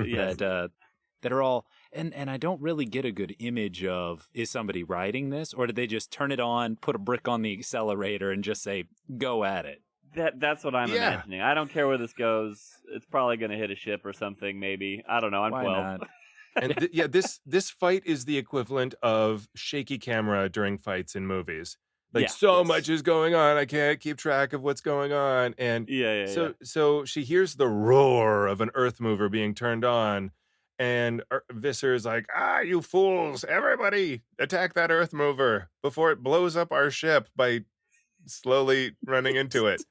Yes. That are all, and I don't really get a good image of, is somebody riding this? Or did they just turn it on, put a brick on the accelerator, and just say, go at it? That's what I'm imagining. I don't care where this goes. It's probably going to hit a ship or something, maybe. I don't know. I'm Why 12. not? And this fight is the equivalent of shaky camera during fights in movies. Like much is going on, I can't keep track of what's going on. And so she hears the roar of an earth mover being turned on, and Visser is like, you fools, everybody attack that earth mover before it blows up our ship by slowly running into it.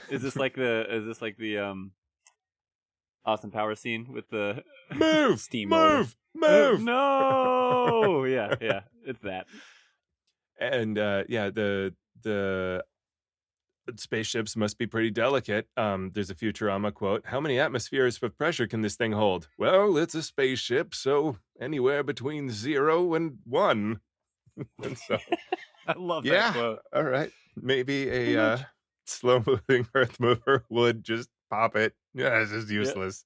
Is this like the Austin Powers scene with the move steamroller? Move! No! yeah, it's that. And the spaceships must be pretty delicate. There's a Futurama quote: "How many atmospheres of pressure can this thing hold?" Well, it's a spaceship, so anywhere between 0 and 1. And so, I love that quote. All right, maybe a slow-moving earth mover would just pop it. Yeah, this is useless.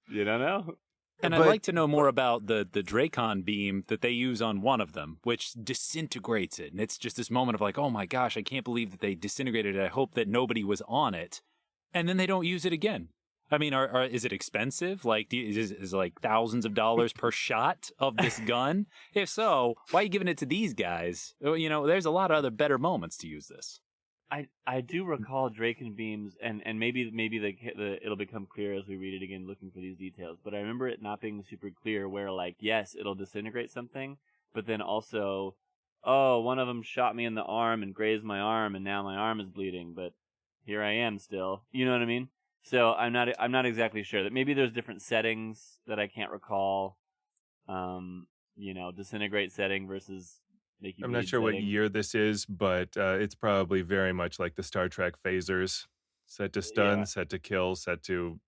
You don't know. And I'd like to know more about the Dracon beam that they use on one of them, which disintegrates it. And it's just this moment of like, oh my gosh, I can't believe that they disintegrated it. I hope that nobody was on it. And then they don't use it again. I mean, is it expensive? Like, is it like thousands of dollars per shot of this gun? If so, why are you giving it to these guys? You know, there's a lot of other better moments to use this. I do recall Dracon beams, and maybe it'll become clear as we read it again, looking for these details. But I remember it not being super clear where, like, yes, it'll disintegrate something, but then also, one of them shot me in the arm and grazed my arm, and now my arm is bleeding, but here I am still. You know what I mean? So I'm not exactly sure. That maybe there's different settings that I can't recall. Disintegrate setting versus. I'm not sure what year this is, but it's probably very much like the Star Trek phasers. Set to stun, set to kill, set to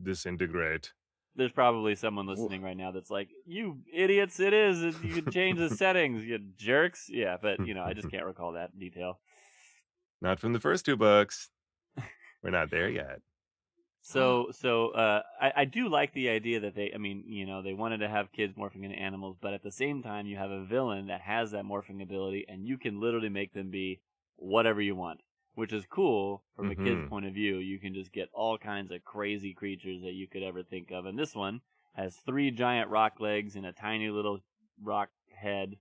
disintegrate. There's probably someone listening right now that's like, you idiots, it is. You can change the settings, you jerks. Yeah, but, I just can't recall that detail. Not from the first 2 books. We're not there yet. So I do like the idea that they wanted to have kids morphing into animals, but at the same time, you have a villain that has that morphing ability, and you can literally make them be whatever you want. which is cool from a kid's Mhm. point of view. You can just get all kinds of crazy creatures that you could ever think of. And this one has 3 giant rock legs and a tiny little rock head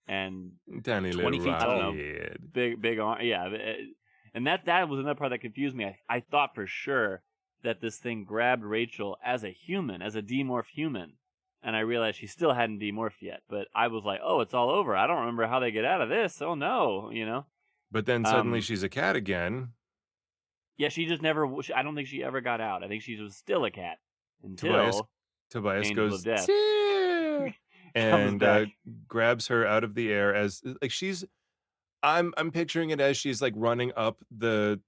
and Tiny 20 little feet tall. rocket. big arm. Yeah, and that was another part that confused me. I thought for sure that this thing grabbed Rachel as a human, as a demorphed human, and I realized she still hadn't demorphed yet. But I was like, oh, it's all over. I don't remember how they get out of this. Oh no, But then suddenly Um, she's a cat again. Yeah, she just never. I don't think she ever got out. I think she was still a cat Tobias until Tobias Angel goes of Death "Tear," comes and back. grabs her out of the air as like she's. I'm picturing it as she's like running up the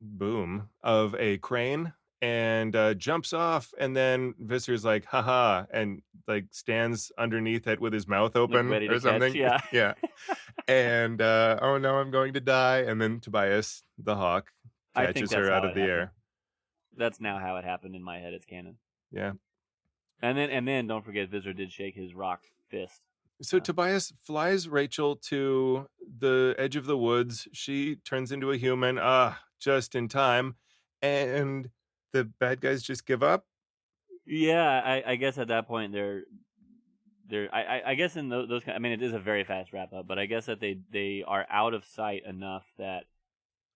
boom of a crane and jumps off, and then Visser's like haha and like stands underneath it with his mouth Like open ready to or catch. something. Yeah, Yeah. And oh no, I'm going to die. And then Tobias the hawk I think catches that's her out how of it the happened. air. That's now how it happened in my head. It's canon. Yeah. And then don't forget, Visser did shake his rock fist. So Tobias flies Rachel to the edge of the woods. She turns into a human, just in time. And the bad guys just give up. Yeah, I guess at that point I guess in those. I mean, it is a very fast wrap up, but I guess that they are out of sight enough that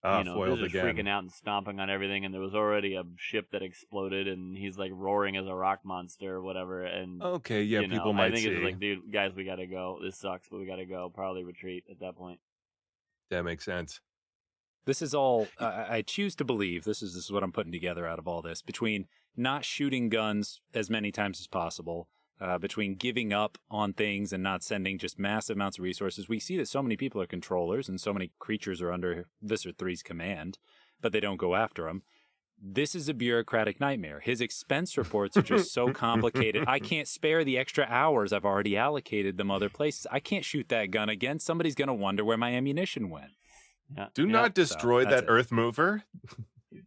Foiled Visser's again. freaking out and stomping on everything, and there was already a ship that exploded, and he's like roaring as a rock monster or whatever. And Okay, yeah, people I might think see. it's like, dude, guys, we gotta go. This sucks, but we gotta go. Probably retreat at that point. That makes sense. This is all, I choose to believe, this is what I'm putting together out of all this, between not shooting guns as many times as possible, between giving up on things and not sending just massive amounts of resources. We see that so many people are controllers and so many creatures are under Visser Three's command, but they don't go after them. This is a bureaucratic nightmare. His expense reports are just so complicated. I can't spare the extra hours I've already allocated them other places. I can't shoot that gun again. Somebody's going to wonder where my ammunition went. Yeah. Do not destroy that's that it. earth mover.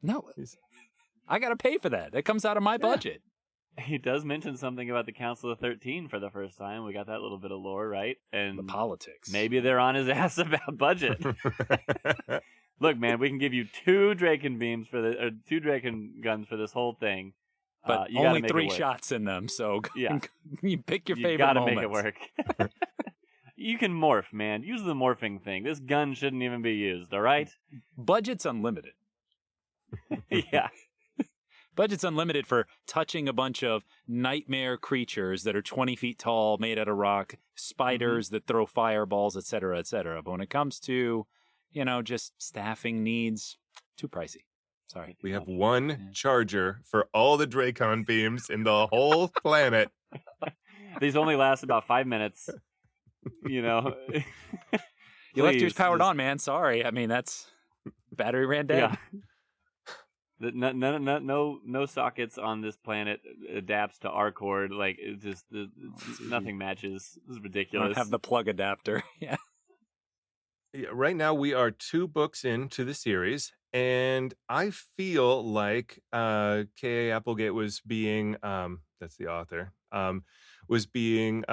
No, I got to pay for that. That comes out of my budget. He does mention something about the Council of 13 for the first time. We got that little bit of lore, right? And The politics. maybe they're on his ass about budget. Look, man, we can give you 2 Draken beams for the 2 Draken guns for this whole thing. But you gotta only make it 3 work. shots in them, so Yeah. you pick your You favorite gotta moments. make it work. You can morph, man. Use the morphing thing. This gun shouldn't even be used, all right? Budget's unlimited. Yeah. Budget's unlimited for touching a bunch of nightmare creatures that are 20 feet tall, made out of rock, spiders that throw fireballs, etc., etc. But when it comes to, just staffing needs, too pricey. Sorry. We have one charger for all the Dracon beams in the whole planet. These only last about 5 minutes. You left yours powered on, man. Sorry. I mean, that's battery ran dead. Yeah. No sockets on this planet adapts to our cord. Like it's just nothing matches. This is I ridiculous. don't have the plug adapter. Yeah. Yeah, right now we are 2 books into the series, and I feel like K.A. Applegate was being that's the author was being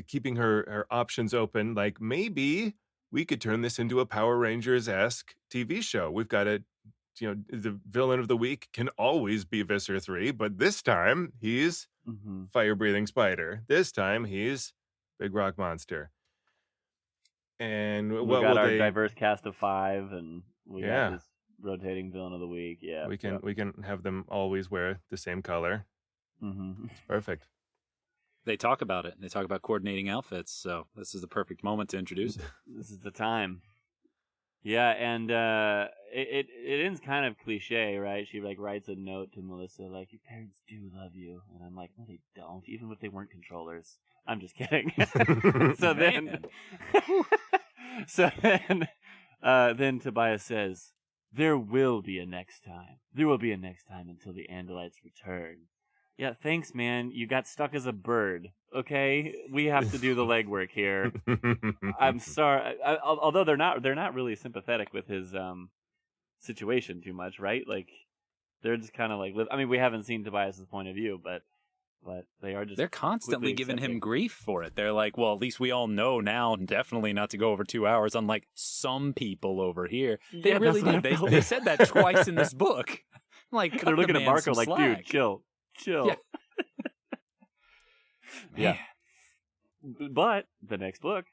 keeping her options open. Like maybe we could turn this into a Power Rangers-esque TV show. We've got the villain of the week can always be Visser 3, but this time he's fire-breathing spider. This time he's big rock monster. And we what got will our they? diverse cast of 5, and we Yeah. got this rotating villain of the week. Yeah, We can have them always wear the same color. It's perfect. They talk about it. They talk about coordinating outfits. So this is the perfect moment to introduce it. This is the time. Yeah, and it ends kind of cliche, right? She like writes a note to Melissa like, "Your parents do love you," and I'm like, "No, they don't. Even if they weren't controllers." I'm just kidding. So then, then Tobias says, "There will be a next time. There will be a next time until the Andalites return." Yeah, thanks, man. You got stuck as a bird. Okay, we have to do the legwork here. I'm sorry. Although they're not really sympathetic with his situation too much, right? Like they're just kind of like, I mean, we haven't seen Tobias's point of view, but but they are just They're constantly quickly giving him accepting. grief for it. They're like, well, at least we all know now, definitely not to go over 2 hours, unlike some people over here. They Yeah, really that's what did. I felt. They said that twice in this book. Like, cut They're the looking at man Marco some like, slack. dude, chill. Yeah. Yeah. Man. But the next book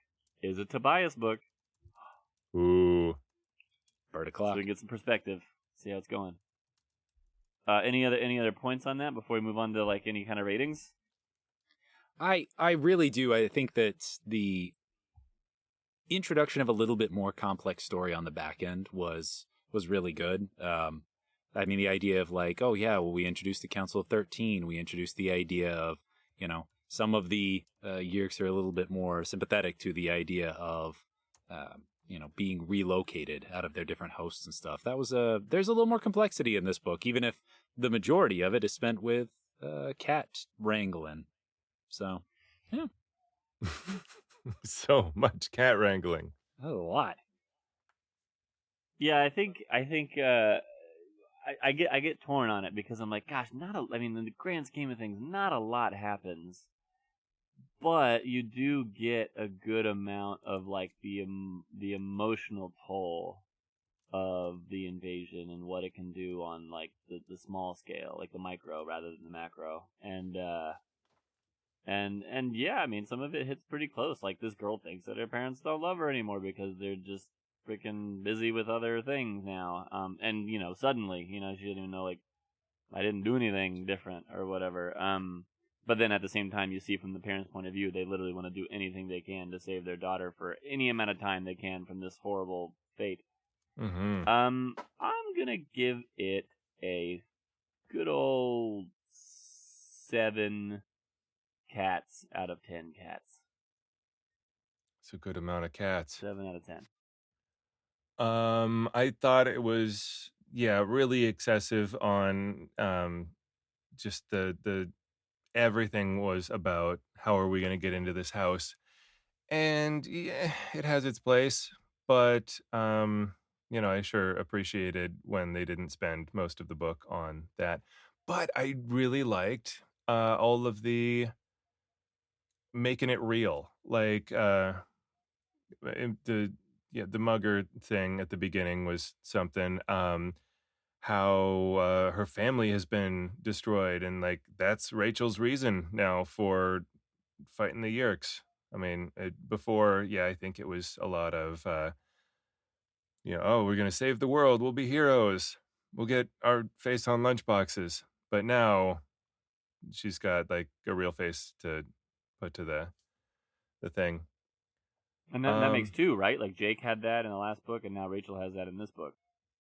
is a Tobias book, Ooh. Bird so o'clock. we can get some perspective, see how it's going. Any other points on that before we move on to like any kind of ratings? I really do. I think that the introduction of a little bit more complex story on the back end was really good. I mean, the idea of like, oh yeah, well, we introduced the Council of 13. We introduced the idea of, some of the Yeerks are a little bit more sympathetic to the idea of, being relocated out of their different hosts and stuff. There's a little more complexity in this book, even if the majority of it is spent with cat wrangling. So, yeah. So much cat wrangling. That's a lot. Yeah, I think I get torn on it because I'm like, gosh, in the grand scheme of things, not a lot happens, but you do get a good amount of like the emotional toll of the invasion and what it can do on like the small scale, like the micro rather than the macro, and yeah, I mean, some of it hits pretty close. Like this girl thinks that her parents don't love her anymore because they're just freaking busy with other things now. And suddenly, she didn't even know, like, I didn't do anything different or whatever. But then at the same time, you see from the parents' point of view, they literally want to do anything they can to save their daughter for any amount of time they can from this horrible fate. Mm-hmm. I'm gonna give it a good old 7 cats out of 10 cats. It's a good amount of cats. 7 out of 10. I thought it was really excessive on just the everything was about how are we going to get into this house, and yeah, it has its place, but I sure appreciated when they didn't spend most of the book on that. But I really liked all of the making it real, like the mugger thing at the beginning was something. How her family has been destroyed, and like that's Rachel's reason now for fighting the Yeerks. I mean, before, I think it was a lot of, oh, we're gonna save the world, we'll be heroes, we'll get our face on lunchboxes. But now she's got like a real face to put to the thing. And that makes 2, right? Like Jake had that in the last book, and now Rachel has that in this book.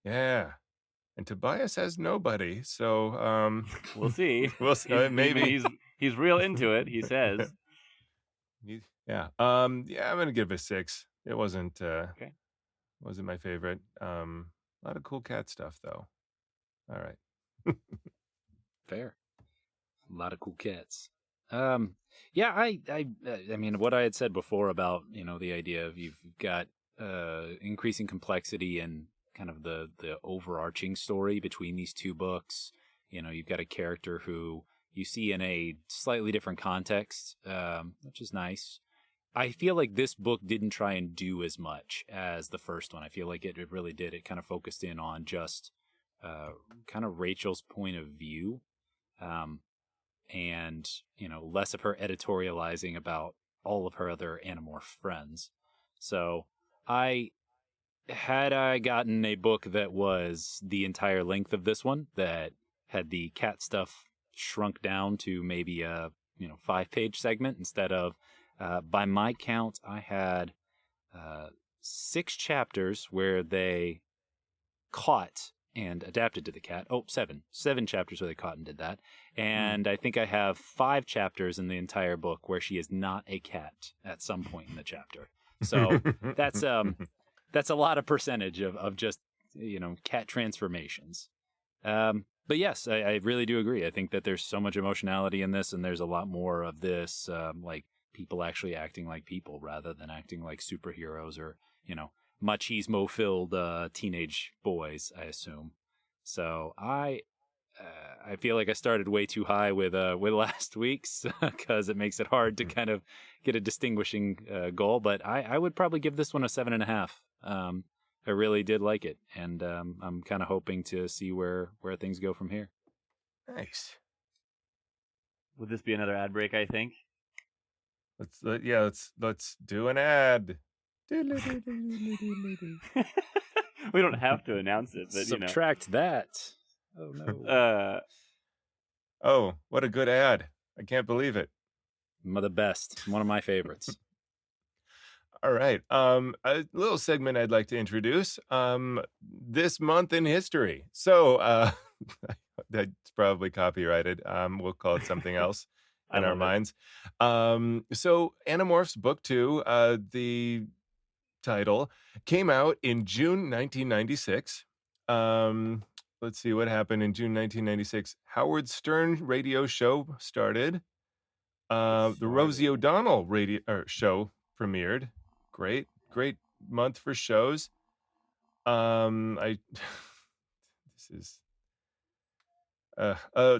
Yeah. And Tobias has nobody, so we'll see. We'll see. Maybe he's real into it. He says. Yeah. I'm gonna give it a 6. It wasn't okay. Wasn't my favorite. A lot of cool cat stuff though. All right. Fair. A lot of cool cats. Yeah, I mean, what I had said before about, the idea of you've got increasing complexity and kind of the overarching story between these two books. You've got a character who you see in a slightly different context, which is nice. I feel like this book didn't try and do as much as the first one. I feel like it really did. It kind of focused in on just kind of Rachel's point of view. And, less of her editorializing about all of her other Animorph friends. So had I gotten a book that was the entire length of this one, that had the cat stuff shrunk down to maybe a 5-page segment instead of, by my count, I had 6 chapters where they caught and adapted to the cat. 7 chapters where they caught and did that. And I think I have 5 chapters in the entire book where she is not a cat at some point in the chapter. So that's a lot of percentage of just, cat transformations. But yes, I really do agree. I think that there's so much emotionality in this, and there's a lot more of this, like people actually acting like people rather than acting like superheroes or, machismo-filled teenage boys, I assume. So I I feel like I started way too high with last week's because it makes it hard to kind of get a distinguishing goal. But I would probably give this one a 7.5. I really did like it, and I'm kind of hoping to see where things go from here. Nice. Would this be another ad break? I think. Let's do an ad. We don't have to announce it, but subtract that. Oh no. Oh, what a good ad. I can't believe it. The best. One of my favorites. All right. A little segment I'd like to introduce. This month in history. So that's probably copyrighted. We'll call it something else in our minds. So Animorphs Book 2, the title, came out in June 1996. Let's see what happened in June 1996. Howard Stern radio show started. The Rosie O'Donnell show premiered. Great month for shows. The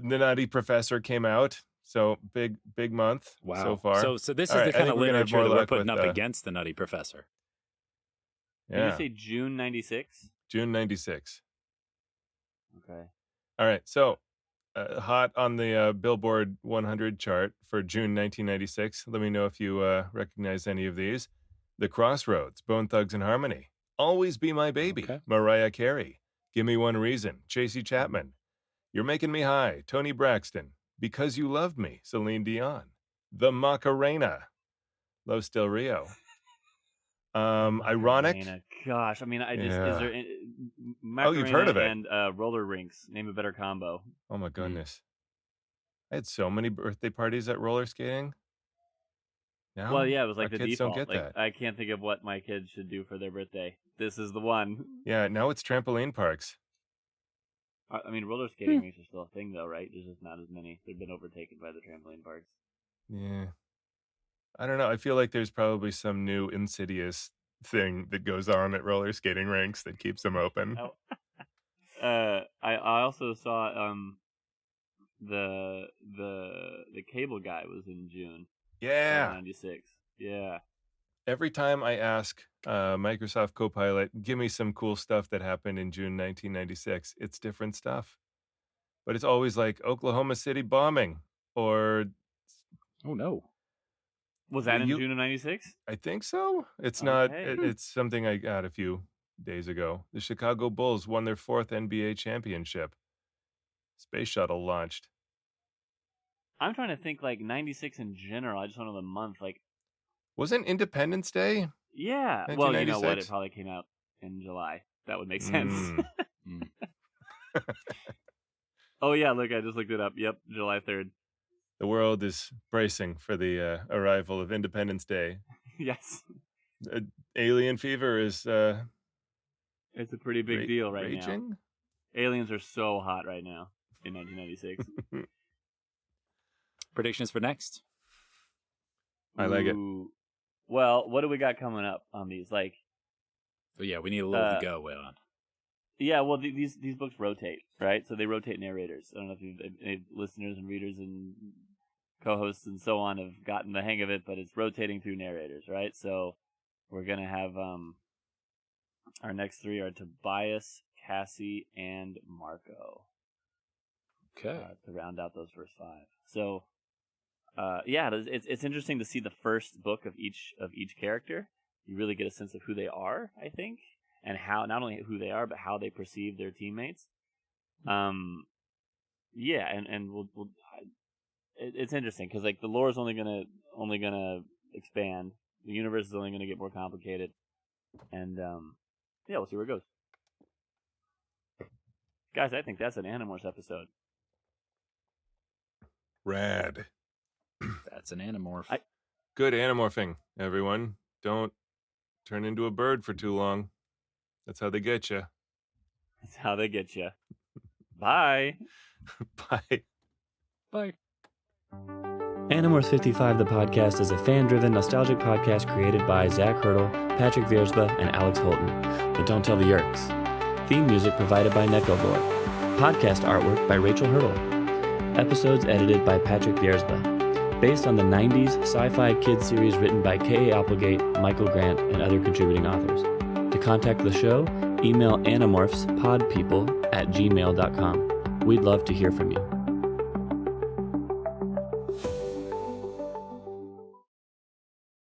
Nutty Professor came out. So big month so far. So this is the kind of literature that we're putting up against the Nutty Professor. Yeah. Did you say June 96? June 96. Okay. All right. So hot on the Billboard 100 chart for June 1996. Let me know if you recognize any of these. The Crossroads, Bone Thugs and Harmony. Always Be My Baby, okay. Mariah Carey. Give Me One Reason, Tracy Chapman. You're Making Me High, Tony Braxton. Because You Loved Me, Celine Dion. The Macarena, Los Del Rio. Ironic. Gosh, I mean, is there Macarena you've heard of it. And roller rinks? Name a better combo. Oh my goodness. I had so many birthday parties at roller skating. Now, well, yeah, it was like the kids default. Don't get that. I can't think of what my kids should do for their birthday. This is the one. Yeah, now it's trampoline parks. I mean, roller skating rinks are still a thing, though, right? There's just not as many. They've been overtaken by the trampoline parks. Yeah. I don't know. I feel like there's probably some new insidious thing that goes on at roller skating rinks that keeps them open. I also saw the Cable Guy was in June. Yeah. 96. Yeah. Every time I ask Microsoft Copilot, give me some cool stuff that happened in June 1996, it's different stuff. But it's always like Oklahoma City bombing or... Oh, no. Was that in June of 96? I think so. It's not. It's something I got a few days ago. The Chicago Bulls won their 4th NBA championship. Space shuttle launched. I'm trying to think like 96 in general. I just want to know the month. Like, wasn't Independence Day? Yeah. Well, you know what? It probably came out in July. That would make sense. Oh, yeah. Look, I just looked it up. Yep. July 3rd. The world is bracing for the arrival of Independence Day. Yes. Alien fever is... it's a pretty big deal raging. Now. Aliens are so hot right now in 1996. Predictions for next? I like it. Well, what do we got coming up on these? Like, yeah, we need a little to go on. Yeah, well, these books rotate, right? So they rotate narrators. I don't know if listeners and readers and co-hosts and so on have gotten the hang of it, but it's rotating through narrators, right? So we're gonna have our next 3 are Tobias, Cassie, and Marco. Okay. To round out those first 5. So, yeah, it's interesting to see the first book of each character. You really get a sense of who they are, I think. And how, not only who they are, but how they perceive their teammates. Yeah, and we'll it's interesting because like the lore is only gonna expand. The universe is only gonna get more complicated, and yeah, we'll see where it goes. Guys, I think that's an Animorphs episode. Rad. That's an Animorph. Good Animorphing, everyone. Don't turn into a bird for too long. That's how they get you. That's how they get you. Bye. Bye. Bye. Animorphs 55, the podcast, is a fan-driven, nostalgic podcast created by Zach Hurdle, Patrick Viersba, and Alex Holton. But don't tell the Yeerks. Theme music provided by Necovore. Podcast artwork by Rachel Hurdle. Episodes edited by Patrick Viersba. Based on the 90s sci-fi kids series written by K.A. Applegate, Michael Grant, and other contributing authors. To contact the show, email animorphspodpeople@gmail.com. We'd love to hear from you.